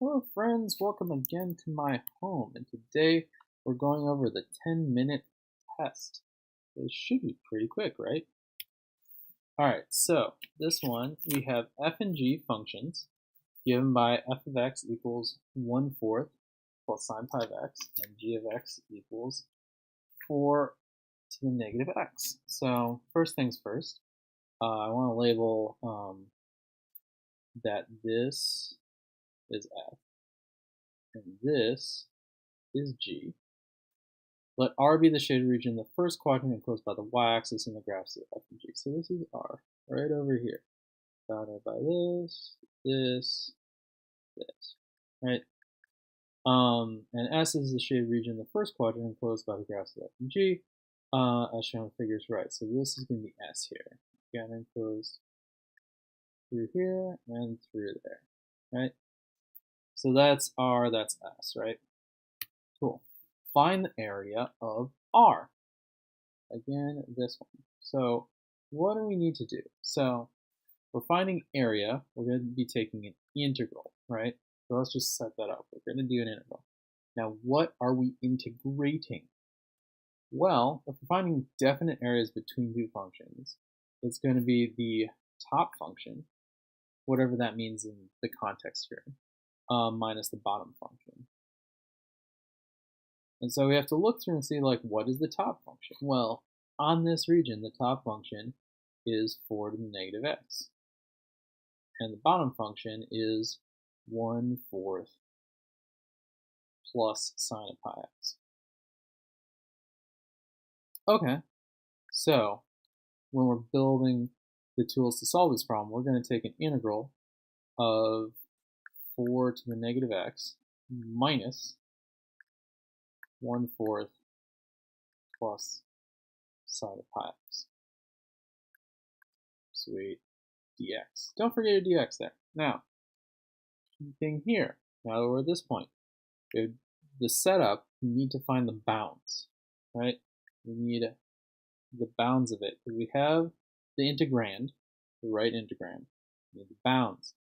Hello friends, welcome again to my home, and today we're going over the 10-minute test. This should be pretty quick, right? Alright, so this one we have f and g functions given by f of x equals 1/4 plus sine pi of x, and g of x equals 4 to the negative x. So first things first, I want to label that this is f and this is g. Let R be the shaded region in the first quadrant enclosed by the y-axis in the graphs of f and g. So this is R, right over here, bounded by this, this, right? And S is the shaded region in the first quadrant enclosed by the graphs of f and g, as shown in figures right. So this is going to be S here, again enclosed through here and through there, right? So that's R, that's S, right? Cool. Find the area of R. Again, this one. So what do we need to do? So we're finding area. We're going to be taking an integral, right? So let's just set that up. We're going to do an integral. Now, what are we integrating? Well, if we're finding definite areas between two functions, it's going to be the top function, whatever that means in the context here, minus the bottom function. And so we have to look through and see, like, what is the top function? Well, on this region, the top function is 4 to the negative x. And the bottom function is 1/4 plus sine of pi x. Okay, so when we're building the tools to solve this problem, we're going to take an integral of 4 to the negative x minus 1/4 plus sine of pi x. Sweet. Dx. Don't forget your dx there. Now, key thing here, now that we're at this point, the setup, we need to find the bounds, right? We need the bounds of it. We have the integrand, the right integrand. We need the bounds.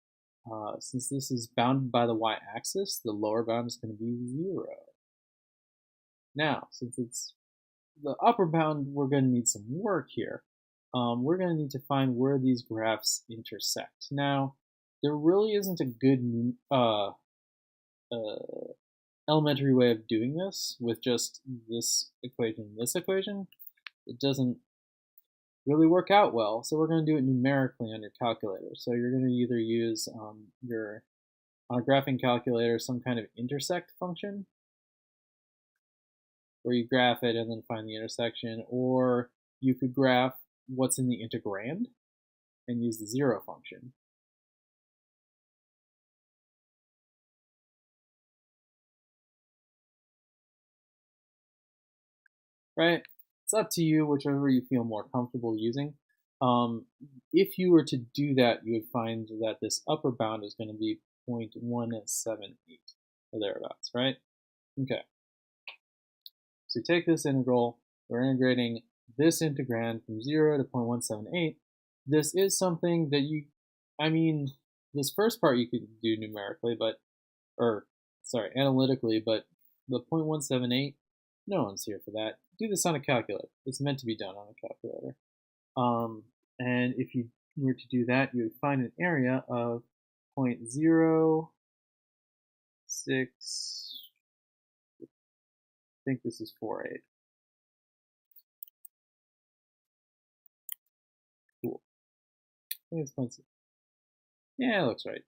Since this is bounded by the y-axis, the lower bound is going to be 0. Now, since it's the upper bound, we're going to need some work here. We're going to need to find where these graphs intersect. Now, there really isn't a good elementary way of doing this with just this equation and this equation. It doesn't really work out well, so we're going to do it numerically on your calculator. So you're going to either use on a graphing calculator some kind of intersect function, where you graph it and then find the intersection, or you could graph what's in the integrand and use the 0 function. Right? It's up to you, whichever you feel more comfortable using. If you were to do that, you would find that this upper bound is going to be 0.178 or thereabouts, right? Okay. So take this integral, we're integrating this integrand from 0 to 0.178. This is something that this first part you could do numerically, analytically, but the 0.178, no one's here for that. Do this on a calculator. It's meant to be done on a calculator. And if you were to do that, you would find an area of 0.06, I think this is 48. Cool. I think it's 0.6. Yeah, it looks right.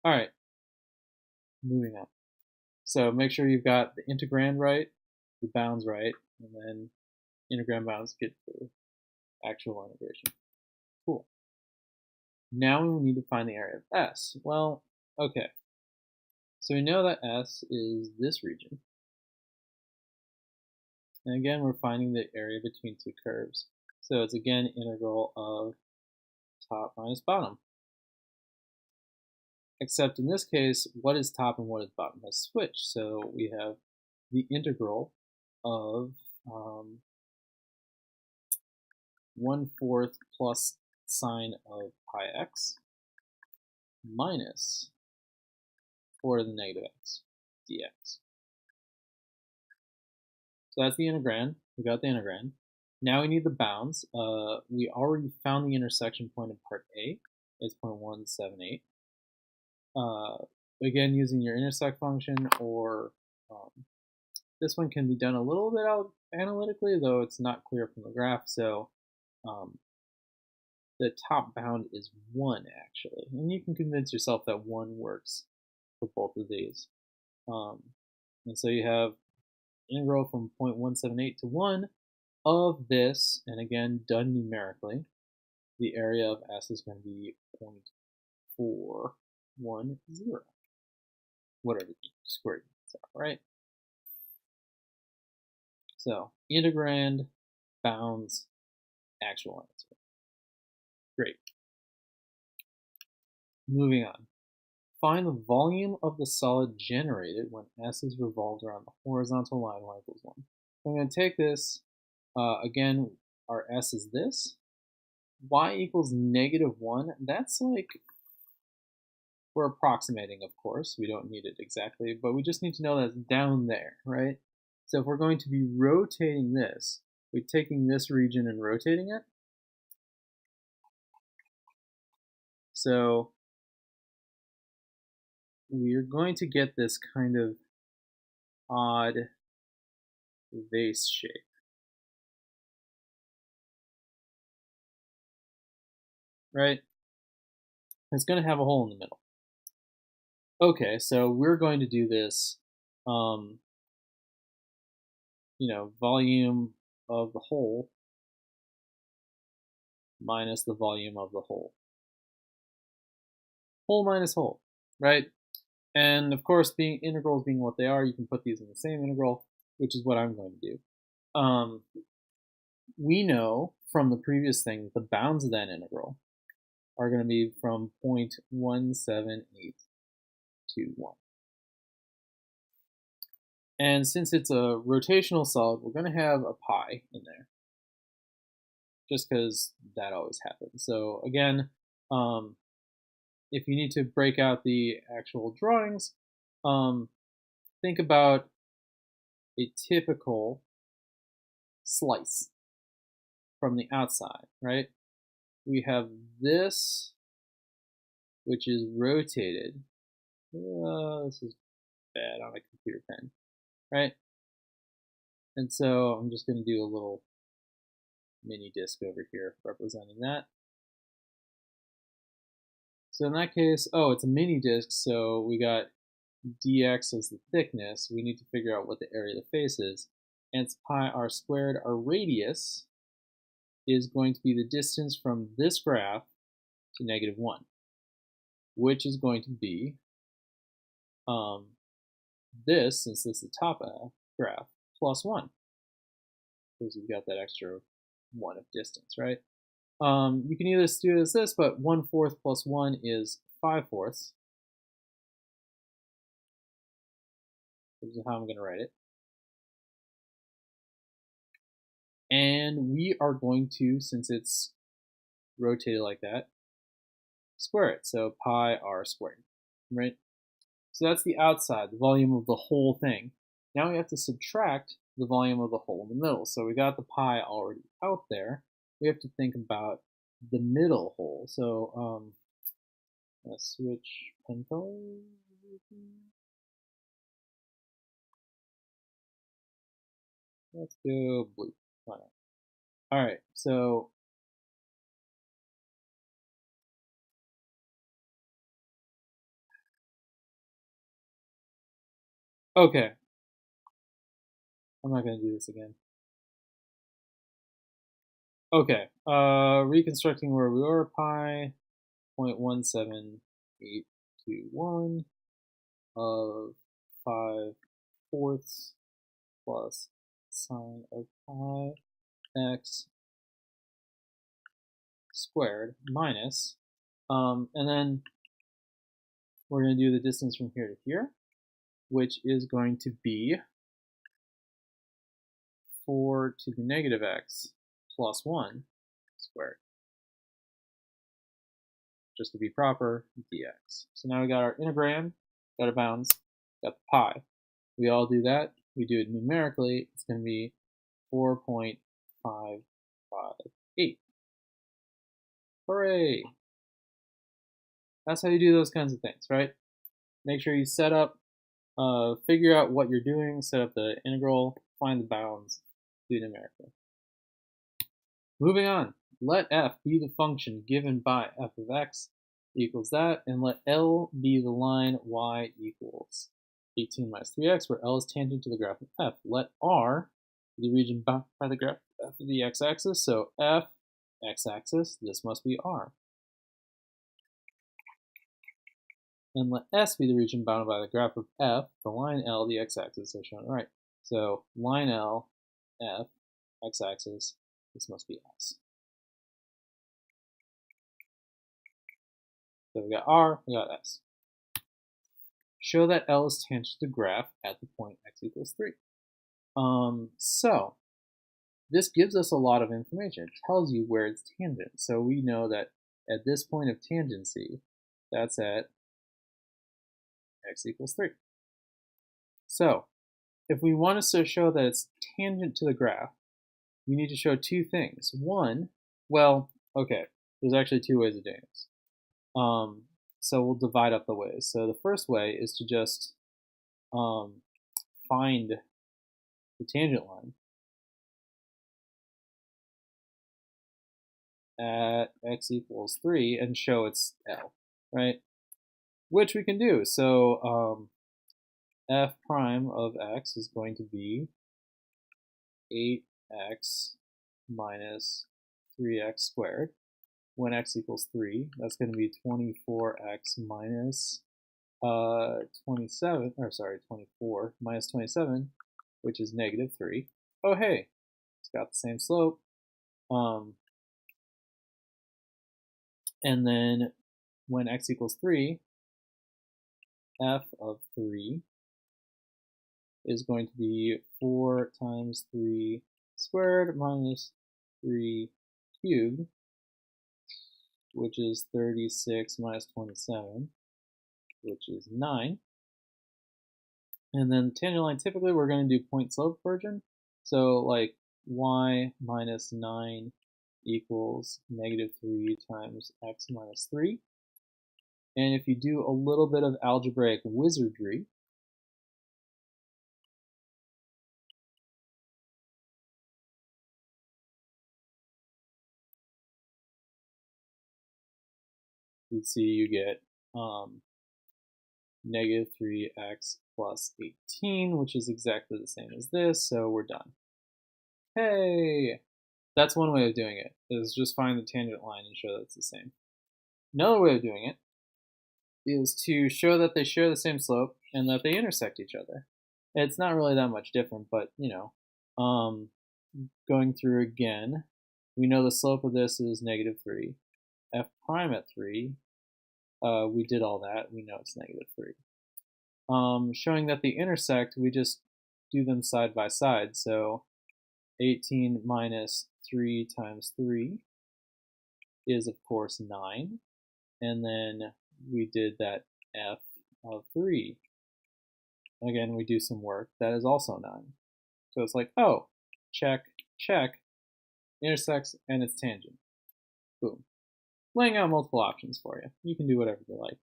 All right, moving on. So make sure you've got the integrand right, the bounds right, and then integrand bounds get the actual integration. Cool. Now we need to find the area of S. Well, okay. So we know that S is this region. And again, we're finding the area between two curves. So it's again integral of top minus bottom. Except in this case, what is top and what is bottom has switched. So we have the integral of 1/4 plus sine of pi x minus 4 to the negative x dx. So that's the integrand. We got the integrand. Now we need the bounds. We already found the intersection point in part A. It's 0.178. Again, using your intersect function, or this one can be done a little bit analytically, though it's not clear from the graph. So the top bound is 1, actually. And you can convince yourself that 1 works for both of these. And so you have integral from 0.178 to 1 of this, and again, done numerically. The area of S is going to be 0.410, whatever the square units are, right? So integrand, bounds, actual answer. Great. Moving on. Find the volume of the solid generated when S is revolved around the horizontal line y equals 1. So I'm going to take this, again, our S is this. Y equals -1, that's like, we're approximating, of course. We don't need it exactly, but we just need to know that it's down there, right? So if we're going to be rotating this, we're taking this region and rotating it. So we're going to get this kind of odd vase shape. Right? It's going to have a hole in the middle. Okay, so we're going to do this, volume of the hole minus the volume of the hole. Hole minus hole, right? And of course, being integrals being what they are, you can put these in the same integral, which is what I'm going to do. We know from the previous thing that the bounds of that integral are going to be from 0.178 to 1. And since it's a rotational solid, we're going to have a pi in there, just because that always happens. So again, if you need to break out the actual drawings, think about a typical slice from the outside, right? We have this, which is rotated. This is bad on a computer pen, right? And so I'm just going to do a little mini disk over here representing that. So in that case, oh, it's a mini disk, so we got dx as the thickness. We need to figure out what the area of the face is. And it's pi r squared. Our radius is going to be the distance from this graph to -1, which is going to be this, since this is the top graph, +1, because we've got that extra 1 of distance, right? You can either do it as this, but 1/4 plus 1 is 5/4. This is how I'm going to write it. And we are going to, since it's rotated like that, square it. So pi r squared, right? So that's the outside, the volume of the whole thing. Now we have to subtract the volume of the hole in the middle. So we got the pi already out there. We have to think about the middle hole. So let's switch pen color. Let's go blue. Why not? All right, so okay. I'm not going to do this again. Okay, reconstructing where we were, pi 0.17821 of 5/4 plus sine of pi x squared minus, and then we're going to do the distance from here to here, which is going to be 4 to the negative x plus 1 squared. Just to be proper, dx. So now we got our integrand. got a bounds, got the pi. We all do that. We do it numerically. It's going to be 4.558. Hooray! That's how you do those kinds of things, right? Make sure you set up, figure out what you're doing, set up the integral, find the bounds, do numerically. Moving on, let f be the function given by f of x equals that, and let L be the line y equals 18 minus 3x, where L is tangent to the graph of f. Let R be the region bounded by the graph of f of the x-axis, so f, x-axis, this must be R. And let S be the region bounded by the graph of f, the line L, the x-axis, as shown on the right. So line L, f, x-axis, this must be S. So we got R, we got S. Show that L is tangent to the graph at the point x equals 3. So this gives us a lot of information. It tells you where it's tangent. So we know that at this point of tangency, that's at x equals 3. So if we want to show that it's tangent to the graph, we need to show two things. One, well, okay, there's actually two ways of doing this. So we'll divide up the ways. So the first way is to just find the tangent line at x equals 3 and show it's L, right? Which we can do. So f prime of x is going to be 8x minus 3x squared. When x equals 3, that's going to be 24x minus 24 minus 27, which is negative 3. Oh, hey, it's got the same slope. And then when x equals 3, f of 3 is going to be 4 times 3 squared minus 3 cubed, which is 36 minus 27, which is 9. And then tangent line, typically we're going to do point slope version. So like y minus 9 equals negative 3 times x minus 3. And if you do a little bit of algebraic wizardry, you'd see you get negative 3x plus 18, which is exactly the same as this, so we're done. Hey! That's one way of doing it, is just find the tangent line and show that it's the same. Another way of doing it is to show that they share the same slope and that they intersect each other. It's not really that much different, but, you know, going through again, we know the slope of this is negative 3. F prime at 3, we did all that. We know it's negative 3. Showing that they intersect, we just do them side by side. So 18 minus 3 times 3 is, of course, 9. And then we did that f of 3. Again, we do some work. That is also 9. So it's like, oh, check, check, intersects, and it's tangent. Boom. Laying out multiple options for you. You can do whatever you like.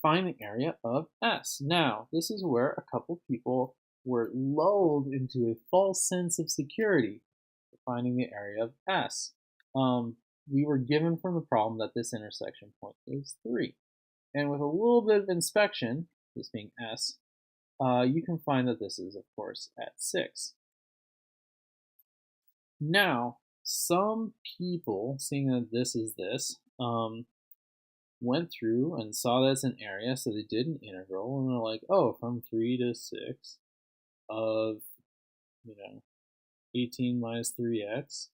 Find the area of S. Now, this is where a couple people were lulled into a false sense of security for finding the area of S. We were given from the problem that this intersection point is 3. And with a little bit of inspection, this being S, you can find that this is, of course, at 6. Now, some people, seeing that this is this, went through and saw that it's an area, so they did an integral, and they're like, oh, from 3 to 6 of, 18 minus 3x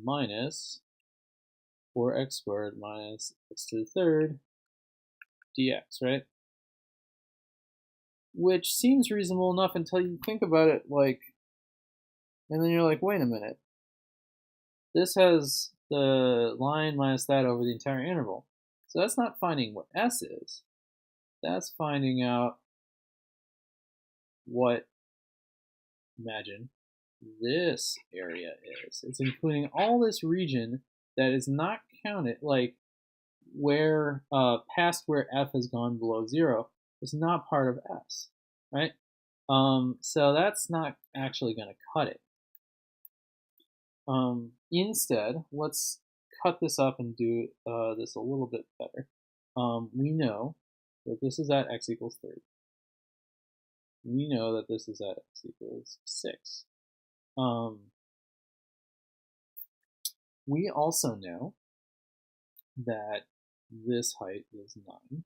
minus 4x squared minus x to the third dx, right? Which seems reasonable enough until you think about it, like, and then you're like, wait a minute. This has the line minus that over the entire interval. So that's not finding what S is. that's finding out what, imagine, this area is. It's including all this region that is not counted, like where past where f has gone below 0 is not part of s, right? So that's not actually going to cut it. Instead, let's cut this up and do this a little bit better. We know that this is at x equals 3. We know that this is at x equals 6. We also know that this height is 9.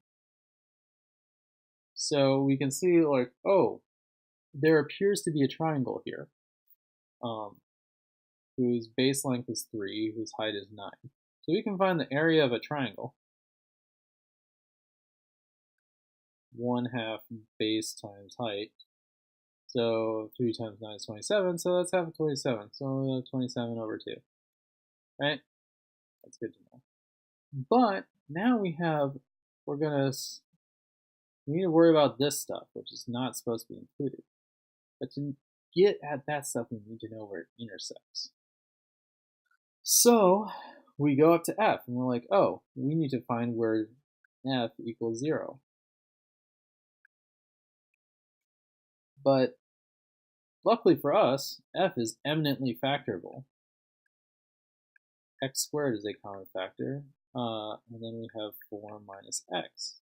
So we can see, like, oh, there appears to be a triangle here, whose base length is 3, whose height is 9. So we can find the area of a triangle. 1/2 base times height. So 3 times 9 is 27, so that's half of 27. So 27 over 2, right? That's good to know. But now we need to worry about this stuff, which is not supposed to be included. But to get at that stuff, we need to know where it intersects. So we go up to f, and we're like, oh, we need to find where f equals 0. But luckily for us, f is eminently factorable. X squared is a common factor, and then we have 4 minus x.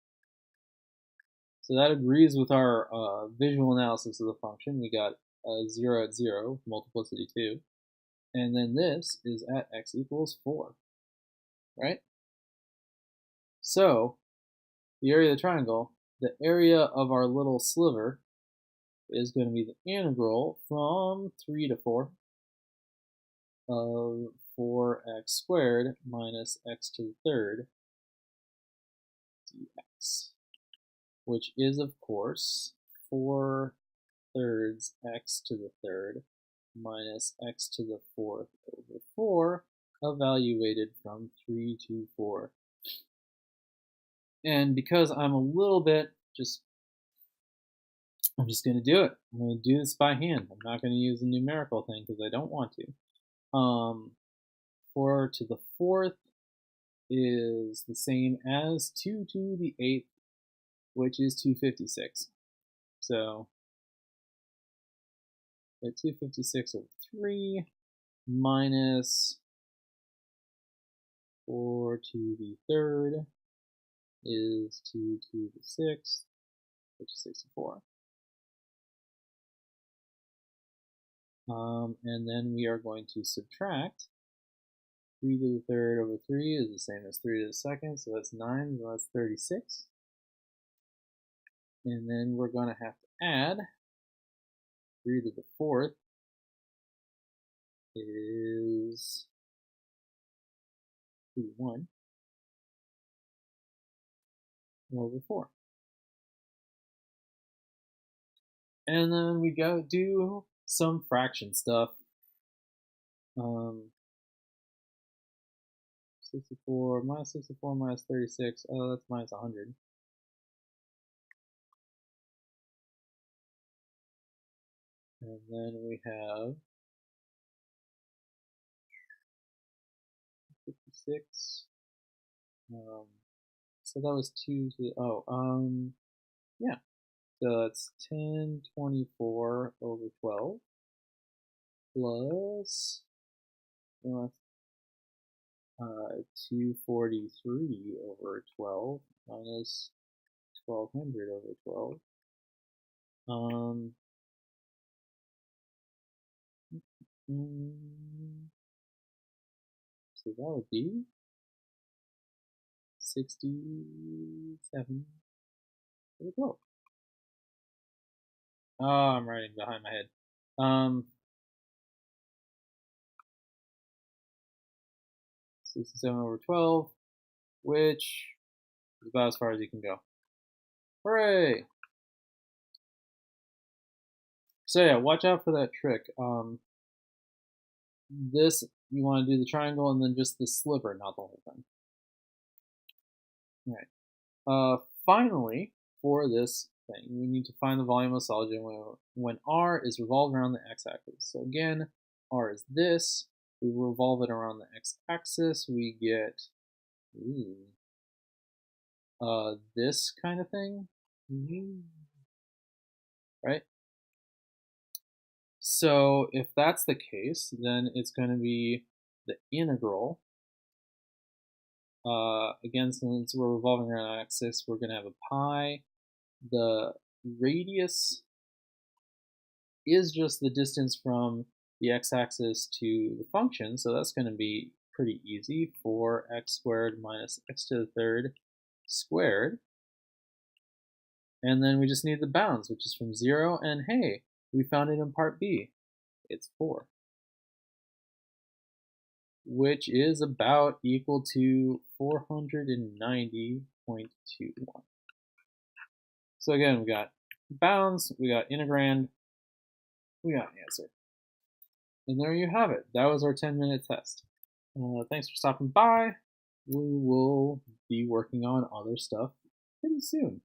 So that agrees with our visual analysis of the function. We got 0 at 0, multiplicity 2. And then this is at x equals 4, right? So the area of the triangle, the area of our little sliver, is going to be the integral from 3 to 4 of 4x squared minus x to the third dx, which is, of course, 4 thirds x to the third minus x to the fourth over 4, evaluated from 3 to 4. And because I'm a little bit I'm just going to do it. I'm going to do this by hand. I'm not going to use a numerical thing because I don't want to. 4 to the fourth is the same as 2 to the 8th, which is 256. So 256 over 3 minus 4 to the third is 2 to the 6th, which is 64. And then we are going to subtract 3 to the third over 3 is the same as 3 to the second, so that's 9, so that's 36. And then we're going to have to add 3 to the fourth is 1 over 4. And then we go do some fraction stuff. 64 minus 36, oh, that's minus 100. And then we have 56. So that was 2 to, yeah. So that's 1024 over 12 plus 243 over 12 minus 1200 over 12. So that would be 67 over 12. Oh, I'm writing behind my head. 67 over 12, which is about as far as you can go. Hooray! So yeah, watch out for that trick. This, you want to do the triangle and then just the sliver, not the whole thing. All right. Finally, for this thing. We need to find the volume of solid when r is revolved around the x-axis. So again, r is this. We revolve it around the x-axis. We get this kind of thing, right? So if that's the case, then it's going to be the integral. Again, since we're revolving around an axis, we're going to have a pi. The radius is just the distance from the x-axis to the function, so that's going to be pretty easy. 4x squared minus x to the third squared. And then we just need the bounds, which is from 0, and hey, we found it in part B. It's 4, which is about equal to 490.21. So again, we got bounds, we got integrand, we got an answer. And there you have it. That was our 10-minute test. Thanks for stopping by. We will be working on other stuff pretty soon.